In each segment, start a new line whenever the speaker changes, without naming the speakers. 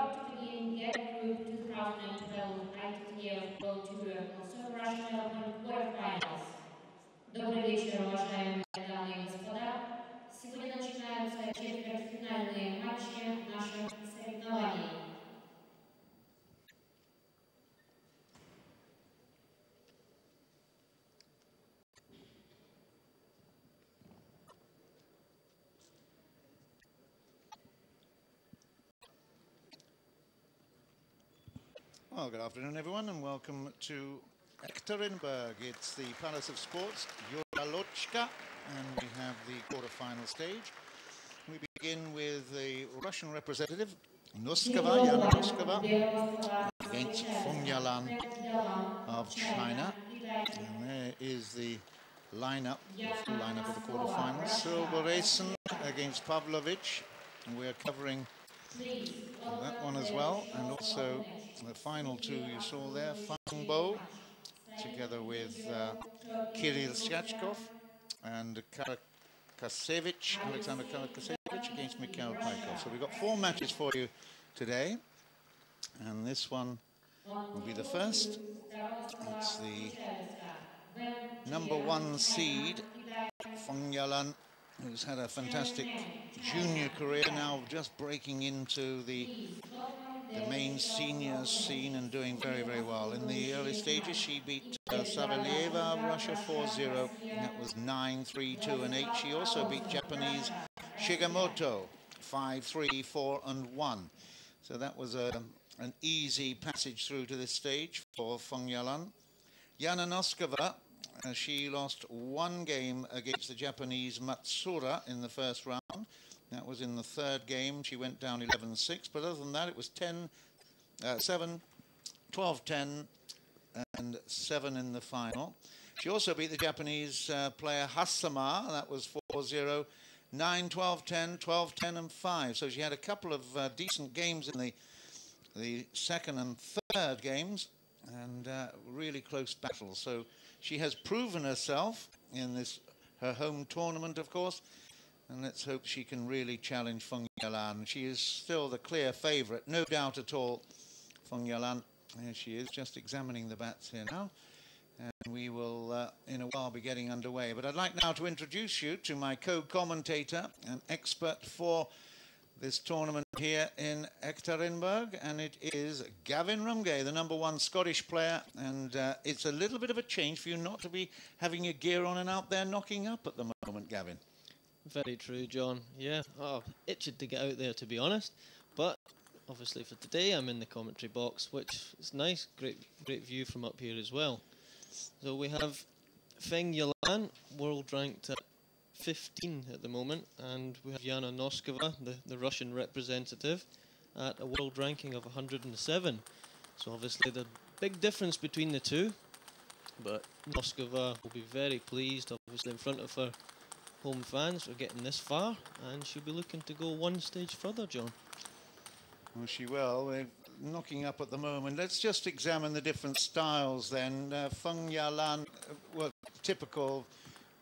about to begin Get Group 2012 ITTF World Tour Consumer Russian Open Quarterfinals. Добрый вечер, уважаемые дамы и господа. Сегодня начинаются четвертьфинальные матчи наших соревнований.
Well, good afternoon, everyone, and welcome to Ekaterinburg. It's the Palace of Sports, Yuralochka, and we have the quarter-final stage. We begin with the Russian representative, NOSKOVA, NOSKOVA, against FENG of China. And there is the lineup, the full lineup of the quarter-finals. Silveracen against Pavlovich, and we're covering that one as well, and also the final two you saw there, FENG together with Kirill Syachkov and Karakasevich, Alexander Karakasevich against Mikhail Paikov. So we've got 4 matches for you today, and this one will be the first. It's the #1 seed, FENG, who's had a fantastic junior career, now just breaking into the main senior scene and doing very, very well. In the early stages, she beat Savalieva of Russia 4-0. That was 9-3, 2 and 8. She also beat Japanese Shigemoto 5-3, 4 and 1. So that was an easy passage through to this stage for FENG. Yana Noskova, she lost 1 game against the Japanese Matsura in the first round. That was in the 3rd game. She went down 11-6, but other than that, it was 7, 12-10, and 7 in the final. She also beat the Japanese player Hasama. That was 4-0, 9, 12-10, 12-10, and 5. So she had a couple of decent games in the 2nd and 3rd games, and really close battles. So she has proven herself in this, her home tournament, of course. And let's hope she can really challenge FENG. She is still the clear favourite, no doubt at all. FENG, here she is, just examining the bats here now. And we will, in a while, be getting underway. But I'd like now to introduce you to my co-commentator and expert for this tournament here in Ekaterinburg. And it is Gavin Rumgay, the #1 Scottish player. And it's a little bit of a change for you not to be having your gear on and out there knocking up at the moment, Gavin.
Very true, John. Yeah, itching to get out there, to be honest. But obviously for today, I'm in the commentary box, which is nice. Great view from up here as well. So we have FENG, world ranked at 15 at the moment, and we have Yana Noskova, the Russian representative, at a world ranking of 107. So obviously the big difference between the two, but Noskova will be very pleased, obviously in front of her home fans for getting this far, and she'll be looking to go 1 stage further, John.
Well, she will. They're knocking up at the moment. Let's just examine the different styles then. FENG, well, typical,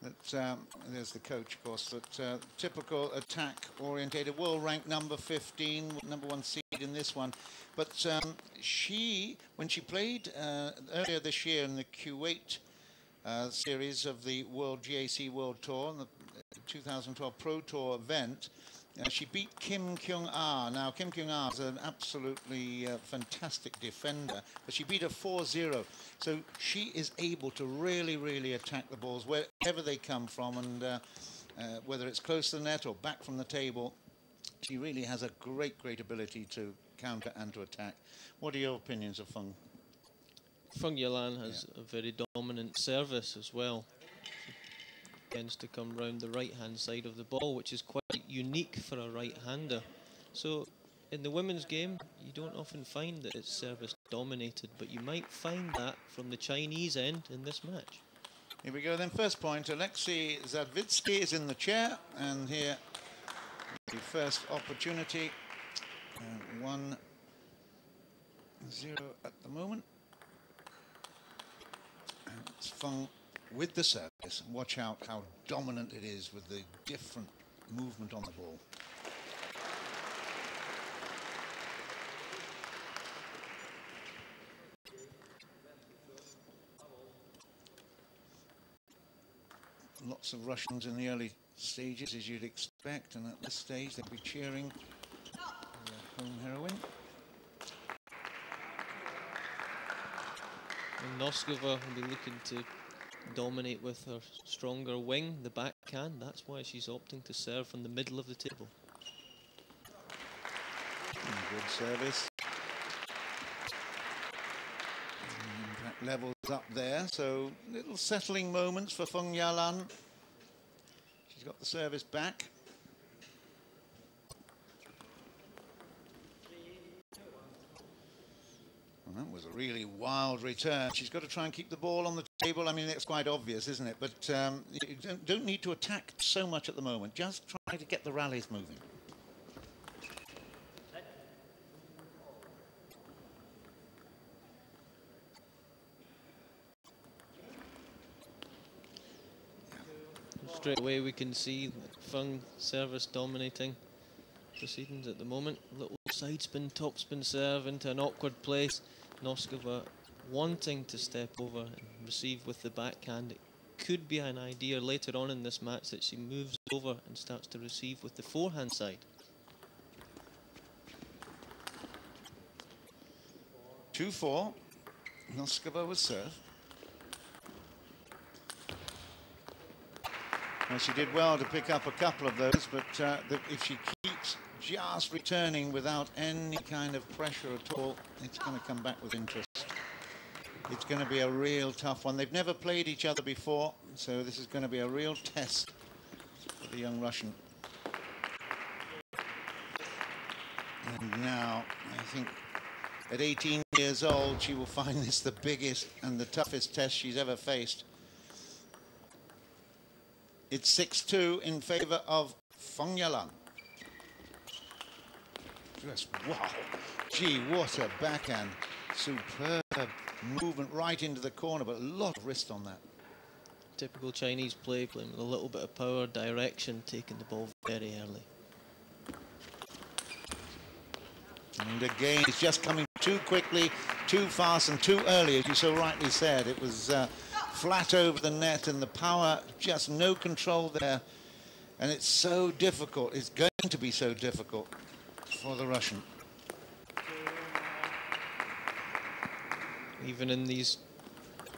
there's the coach, of course, but typical attack-orientated, world rank number 15, #1 seed in this one. But when she played earlier this year in the Kuwait series of the GAC World Tour, the 2012 Pro Tour event, she beat Kim Kyung-ah. Now, Kim Kyung-ah is an absolutely fantastic defender, but she beat her 4-0. So she is able to really, really attack the balls wherever they come from, and whether it's close to the net or back from the table, she really has a great ability to counter and to attack. What are your opinions of FENG?
FENG has a very dominant service as well. She tends to come round the right-hand side of the ball, which is quite unique for a right-hander. So in the women's game, you don't often find that it's service dominated, but you might find that from the Chinese end in this match.
Here we go then. First point, Alexei Zadvitsky is in the chair, and here the first opportunity. 1-0 at the moment. And it's FENG with the service. Watch out how dominant it is with the different movement on the ball. Lots of Russians in the early stages, as you'd expect, and at this stage they'll be cheering their home heroine.
And Noskova will be looking to dominate with her stronger wing, the backhand. That's why she's opting to serve from the middle of the table.
Good service. Impact levels up there, so little settling moments for Feng Yalan. She's got the service back. Well, that was a really wild return. She's got to try and keep the ball on the table. I mean, it's quite obvious, isn't it? But you don't need to attack so much at the moment. Just try to get the rallies moving.
Straight away we can see Feng service dominating proceedings at the moment. Little side spin, top spin serve into an awkward place. Noskova wanting to step over and receive with the backhand. It could be an idea later on in this match that she moves over and starts to receive with the forehand side.
2-4. Noskova with serve. Well, she did well to pick up a couple of those, but if she keeps just returning without any kind of pressure at all, it's going to come back with interest. It's going to be a real tough one. They've never played each other before, so this is going to be a real test for the young Russian. And now, I think at 18 years old, she will find this the biggest and the toughest test she's ever faced. It's 6-2 in favour of Feng Yalan. Just, wow, gee, what a backhand. Superb movement right into the corner, but a lot of wrist on that.
Typical Chinese play, playing with a little bit of power, direction, taking the ball very early.
And again, it's just coming too quickly, too fast and too early, as you so rightly said. It was flat over the net, and the power, just no control there. And it's so difficult. It's going to be so difficult for the Russian.
Even in these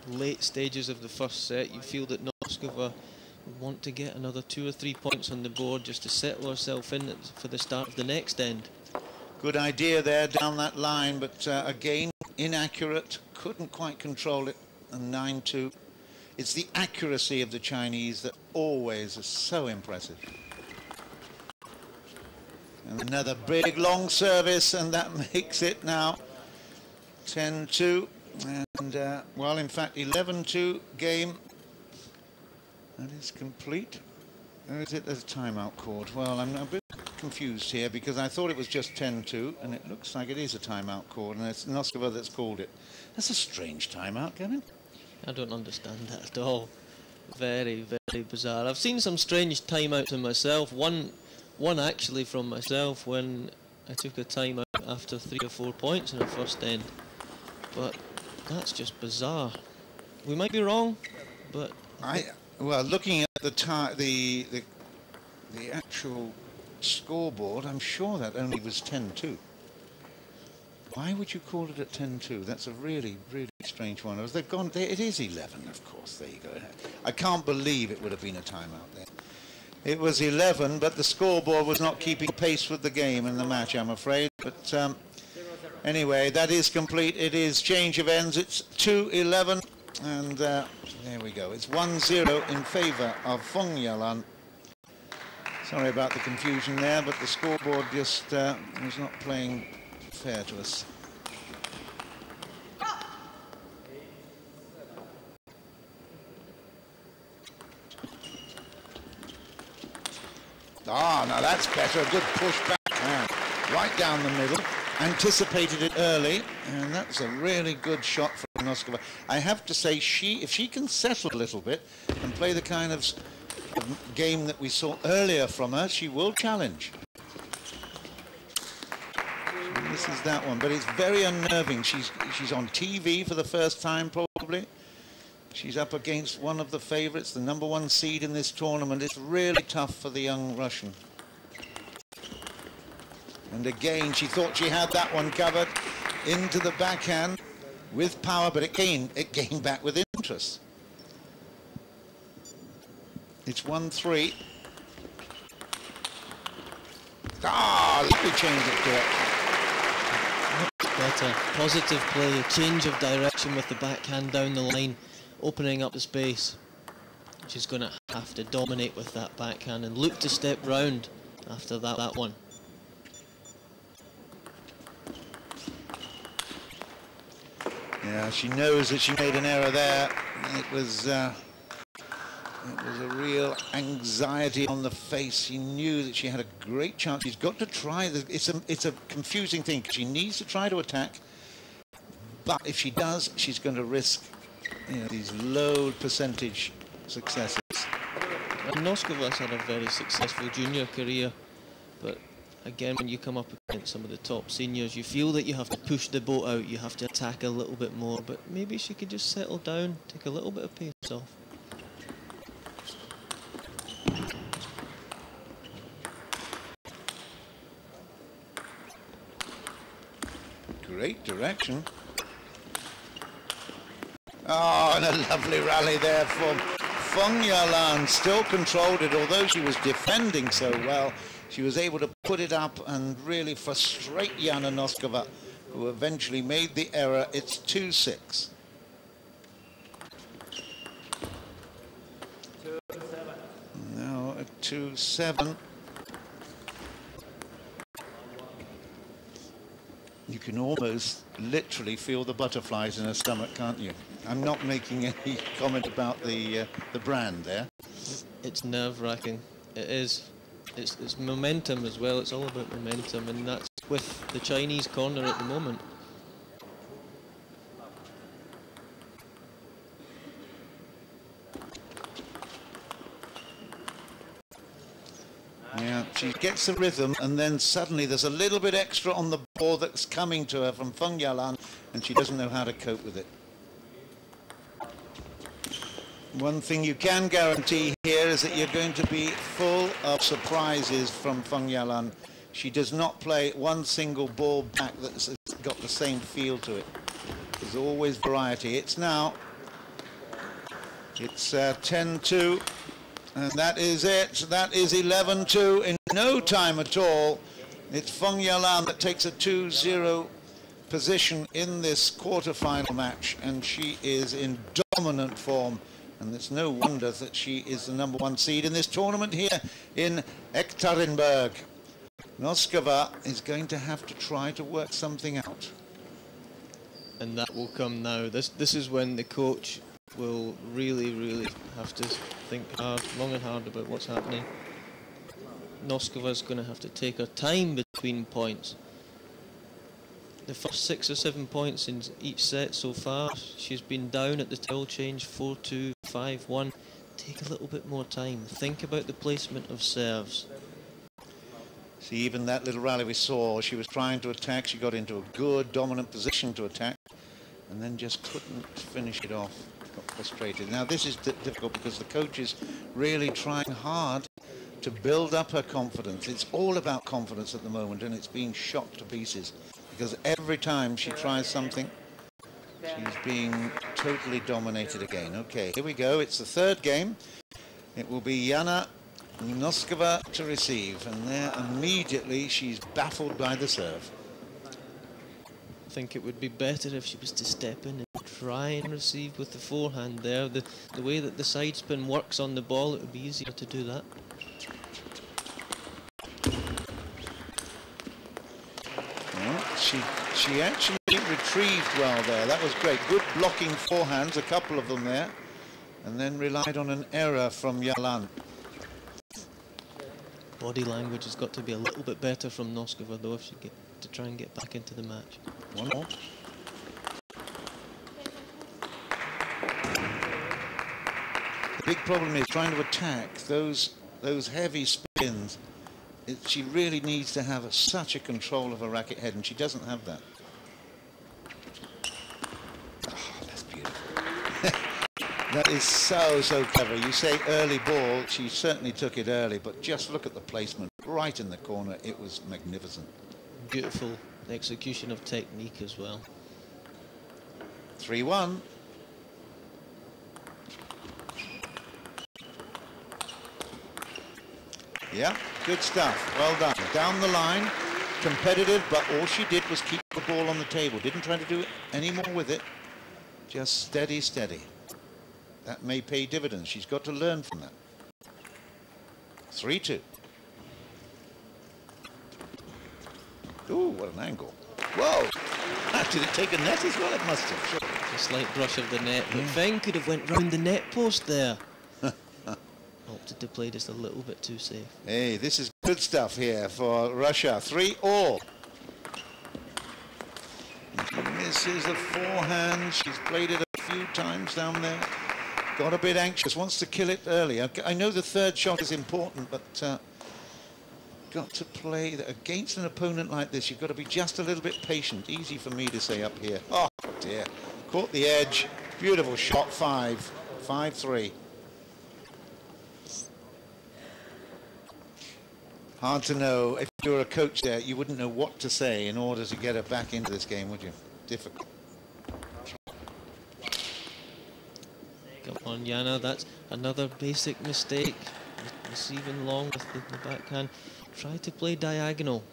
late stages of the first set, you feel that Noskova would want to get another 2 or 3 points on the board just to settle herself in for the start of the next end.
Good idea there down that line, but again, inaccurate. Couldn't quite control it. And 9-2. It's the accuracy of the Chinese that always is so impressive. And another big long service, and that makes it now 10-2. And, well, in fact, 11-2 game. That is complete. Or is it a timeout called? Well, I'm a bit confused here because I thought it was just 10-2, and it looks like it is a timeout called, and it's Noskova that's called it. That's a strange timeout, Kevin.
I don't understand that at all. Very, very bizarre. I've seen some strange timeouts in myself. One actually from myself when I took a timeout after 3 or 4 points in a first end. But that's just bizarre. We might be wrong, but
well, looking at the actual scoreboard, I'm sure that only was 10-2. Why would you call it at 10-2? That's a really, really strange one. They've gone. It is 11, of course. There you go. I can't believe it would have been a timeout there. It was 11, but the scoreboard was not keeping pace with the game and the match, I'm afraid. But anyway, that is complete. It is change of ends. It's 2-11, and there we go. It's 1-0 in favour of Feng Yalan. Sorry about the confusion there, but the scoreboard just was not playing fair to us. Ah, now that's better. A good push backhand right down the middle. Anticipated it early, and that's a really good shot from Noskova. I have to say, if she can settle a little bit and play the kind of game that we saw earlier from her, she will challenge. This is that one, but it's very unnerving. She's on TV for the first time, probably, She's up against one of the favourites, the #1 seed in this tournament. It's really tough for the young Russian. And again, she thought she had that one covered into the backhand with power, but it gained back with interest. It's 1-3. Ah, lovely change of direction.
Better. Positive play, change of direction with the backhand down the line, opening up the space. She's going to have to dominate with that backhand and look to step round after that one.
Yeah, she knows that she made an error there. It was a real anxiety on the face. She knew that she had a great chance. She's got to try. It's a confusing thing. She needs to try to attack, but if she does, she's going to risk, you know, these low percentage successes.
And Noskova's had a very successful junior career, but again, when you come up against some of the top seniors, you feel that you have to push the boat out, you have to attack a little bit more, but maybe she could just settle down, take a little bit of pace off.
Great direction. Oh, and a lovely rally there from FENG Yalan. Still controlled it, although she was defending so well. She was able to put it up and really frustrate Yana Noskova, who eventually made the error. It's 2-6. Now at 2-7. You can almost literally feel the butterflies in her stomach, can't you? I'm not making any comment about the brand there.
It's nerve-wracking. It is. It's momentum as well. It's all about momentum, and that's with the Chinese corner at the moment.
Yeah, she gets the rhythm, and then suddenly there's a little bit extra on the ball that's coming to her from FENG Yalan, and she doesn't know how to cope with it. One thing you can guarantee here is that you're going to be full of surprises from FENG Yalan. She does not play one single ball back that's got the same feel to it. There's always variety. It's 10-2. And that is it. That is 11-2 in no time at all. It's FENG Yalan that takes a 2-0 position in this quarter-final match, and she is in dominant form. And it's no wonder that she is the #1 seed in this tournament here in Ekaterinburg. Noskova is going to have to try to work something out.
And that will come now. This is when the coach will really have to think long and hard about what's happening. Noskova's going to have to take her time between points. The first 6 or 7 points in each set so far, she's been down at the towel change, 4-2, 5-1. Take a little bit more time. Think about the placement of serves.
See, even that little rally we saw, she was trying to attack. She got into a good dominant position to attack, and then just couldn't finish it off. Got frustrated. Now this is difficult because the coach is really trying hard to build up her confidence. It's all about confidence at the moment, and it's being shot to pieces because every time she tries something, she's being totally dominated again. Okay, here we go. It's the third game. It will be Yana Noskova to receive, and there immediately she's baffled by the serve.
I think it would be better if she was to step in and try and receive with the forehand there. The way that the side spin works on the ball, it would be easier to do that.
Well, she actually retrieved well there. That was great. Good blocking forehands, a couple of them there, and then relied on an error from Yalan.
Body language has got to be a little bit better from Noskova though if she get to try and get back into the match.
One more. The big problem is trying to attack those heavy spins. She really needs to have such a control of her racket head, and she doesn't have that. Oh, that's beautiful. That is so, so clever. You say early ball, she certainly took it early, but just look at the placement right in the corner. It was magnificent.
Beautiful execution of technique as well.
3-1. Yeah, good stuff. Well done. Down the line, competitive, but all she did was keep the ball on the table. Didn't try to do any more with it. Just steady, steady. That may pay dividends. She's got to learn from that. 3-2. Ooh, what an angle. Whoa! Did it take a net as well? It must have. Sure.
A slight brush of the net, but Feng could have went round the net post there. Opted to play just a little bit too safe.
Hey, this is good stuff here for Russia. 3-all. She misses a forehand. She's played it a few times down there. Got a bit anxious, wants to kill it early. I know the third shot is important, but got to play against an opponent like this. You've got to be just a little bit patient. Easy for me to say up here. Oh dear, caught the edge. Beautiful shot. 5-3. Hard to know. If you were a coach there, you wouldn't know what to say in order to get her back into this game, would you? Difficult.
Come on, Yana, that's another basic mistake. Receiving long with the backhand. Try to play diagonal.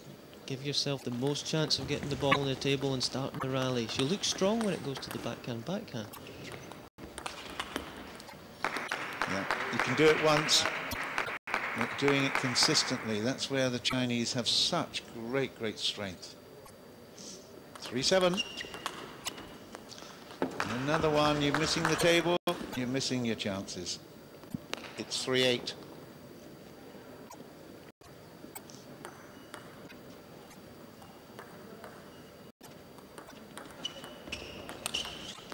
Give yourself the most chance of getting the ball on the table and starting the rally. She'll look strong when it goes to the backhand.
Yeah, you can do it once, but doing it consistently, that's where the Chinese have such great strength. 3-7. Another one. You're missing the table. You're missing your chances. It's 3-8.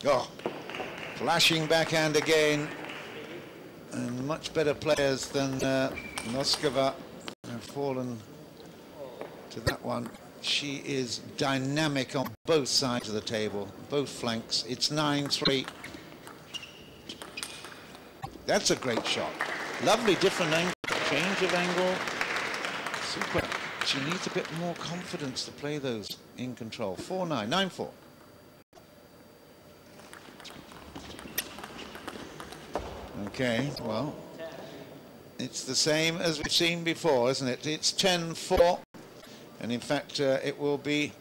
Oh, flashing backhand again. And much better players than NOSKOVA have fallen to that one. She is dynamic on both sides of the table, both flanks. It's 9-3. That's a great shot. Lovely different angle, change of angle. Super. She needs a bit more confidence to play those in control. 4-9, 9-4. Okay, well, it's the same as we've seen before, isn't it? It's 10-4. And in fact, it will be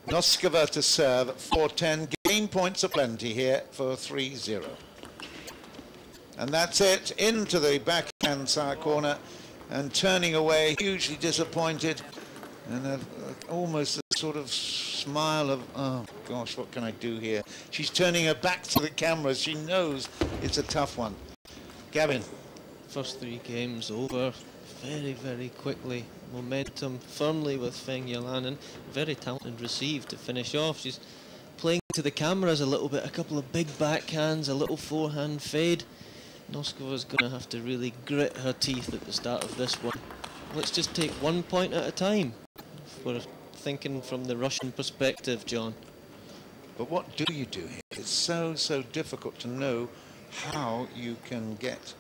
NOSKOVA to serve at 4-10. Game points aplenty here for 3-0. And that's it. Into the backhand side corner and turning away, hugely disappointed. And almost a sort of smile of, oh gosh, what can I do here? She's turning her back to the camera. She knows it's a tough one. Gavin.
First 3 games over very quickly. Momentum firmly with Feng Yalanen. Very talented receive to finish off. She's playing to the cameras a little bit. A couple of big backhands, a little forehand fade. NOSKOVA's going to have to really grit her teeth at the start of this one. Let's just take 1 point at a time. If we're thinking from the Russian perspective, John.
But what do you do here? It's so difficult to know how you can get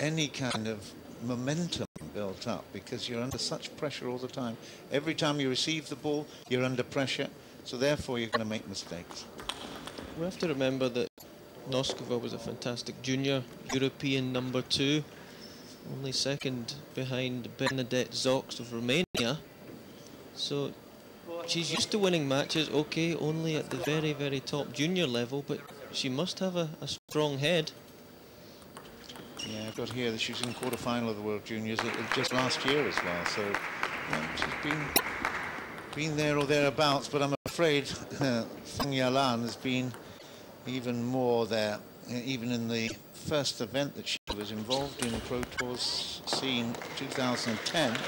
any kind of momentum built up because you're under such pressure all the time. Every time you receive the ball, you're under pressure, so therefore you're going to make mistakes.
We have to remember that NOSKOVA was a fantastic junior, European #2, only second behind Bernadette Zox of Romania. So she's used to winning matches, okay, only at the very top junior level, but she must have a strong head.
Yeah, I've got here that she's in quarter-final of the World Juniors just last year as well, so she's been there or thereabouts, but I'm afraid Feng Yalan has been even more there, even in the first event that she was involved in, Pro Tours scene 2010.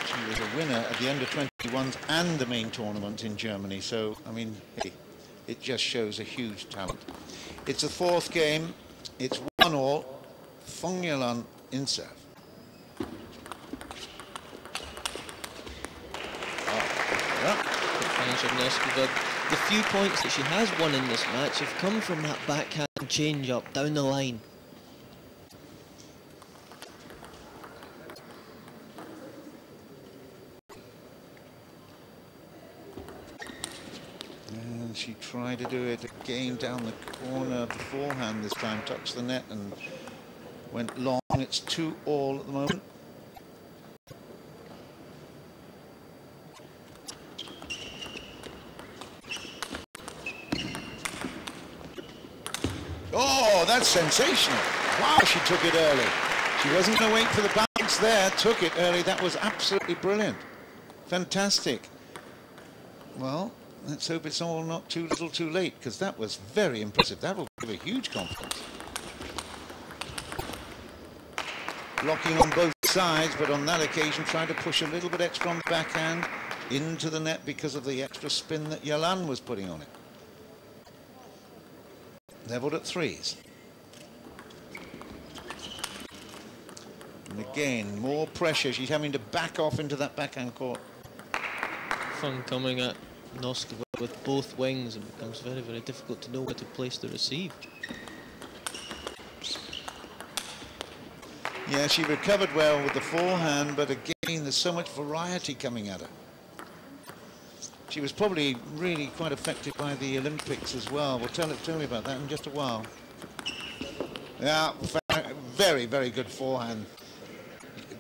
She was a winner at the under-21s and the main tournament in Germany, so, I mean, hey, it just shows a huge talent. It's the 4th game, it's 1-all, Feng Yalan in serve.
The few points that she has won in this match have come from that backhand change up down the line.
And she tried to do it again down the corner of the forehand this time, touched the net and went long. It's 2-all at the moment. Oh, that's sensational. Wow, she took it early. She wasn't going to wait for the bounce there, took it early. That was absolutely brilliant. Fantastic. Well, let's hope it's all not too little too late, because that was very impressive. That will give a huge confidence. Blocking on both sides, but on that occasion trying to push a little bit extra on the backhand into the net because of the extra spin that Yalan was putting on it. Leveled at 3s. And again, more pressure. She's having to back off into that backhand court.
Fun coming at NOSKOVA with both wings, and becomes very, very difficult to know where to place the receive.
Yeah, she recovered well with the forehand, but again, there's so much variety coming at her. She was probably really quite affected by the Olympics as well. We'll tell you about that in just a while. Yeah, very, very good forehand.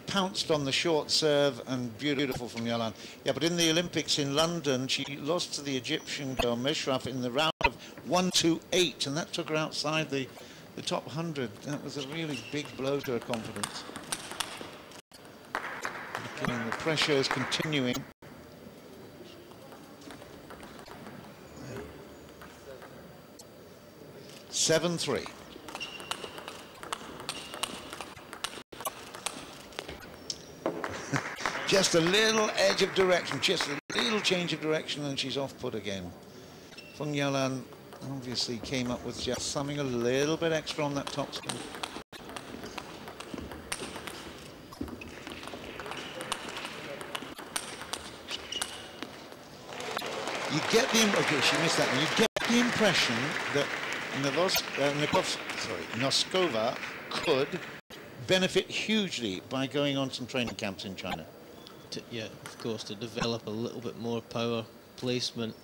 Pounced on the short serve and beautiful from Yalan. Yeah, but in the Olympics in London, she lost to the Egyptian girl Mishraf in the round of 1-2-8, and that took her outside the top 100. That was a really big blow to her confidence. Again, the pressure is continuing. 7-3. Just a little edge of direction, just a little change of direction, and she's off put again. Feng Yalan obviously came up with just something a little bit extra on that top spin. You get the okay, she missed that one. You get the impression that NOSKOVA could benefit hugely by going on some training camps in China.
Yeah, of course, to develop a little bit more power placement.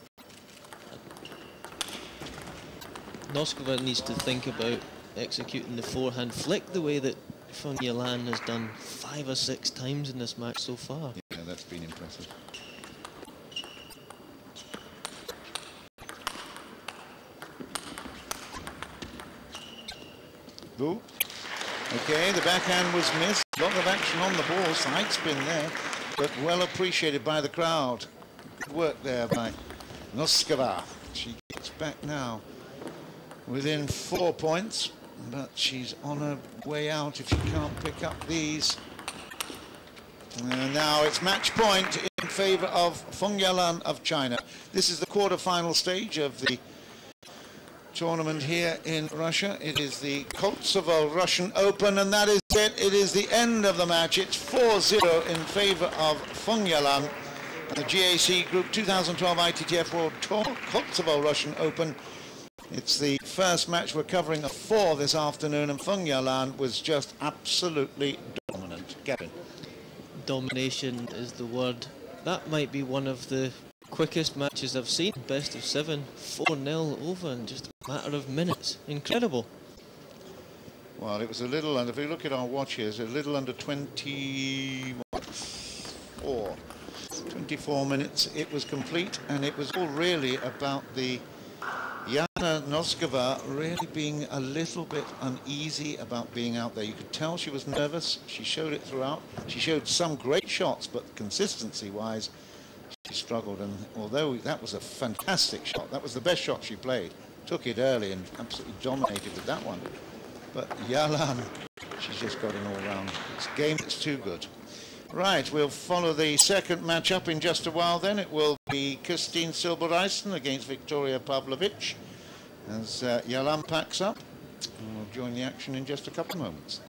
NOSKOVA needs to think about executing the forehand flick the way that Feng Yalan has done 5 or 6 times in this match so far.
Yeah, that's been impressive. Ooh. Okay, the backhand was missed. A lot of action on the ball, side spin there, but well appreciated by the crowd. Good work there by NOSKOVA. She gets back now within 4 points, but she's on her way out if she can't pick up these. And now it's match point in favor of Feng Yalan of China. This is the quarter-final stage of the tournament here in Russia. It is the Koltsovo Russian Open, and that is it. It is the end of the match. It's 4-0 in favor of Feng Yalan. The GAC Group 2012 ITTF World Tour Koltsovo Russian Open. It's the first match we're covering of 4 this afternoon, and Feng Yalan was just absolutely dominant. Gavin.
Domination is the word. That might be one of the quickest matches I've seen. Best of 7, 4-0 over in just a matter of minutes. Incredible.
Well, it was a little under, if you look at our watches, a little under 24 minutes it was complete, and it was all really about the Yana NOSKOVA really being a little bit uneasy about being out there. You could tell she was nervous. She showed it throughout. She showed some great shots, but consistency-wise, she struggled. And although that was a fantastic shot, that was the best shot she played. Took it early and absolutely dominated with that one. But Yalan, she's just got an all-round game. It's too good. Right, we'll follow the second match up in just a while then. It will be Kirstine Silbereisen against Victoria Pavlovic as Yalan packs up. And we'll join the action in just a couple of moments.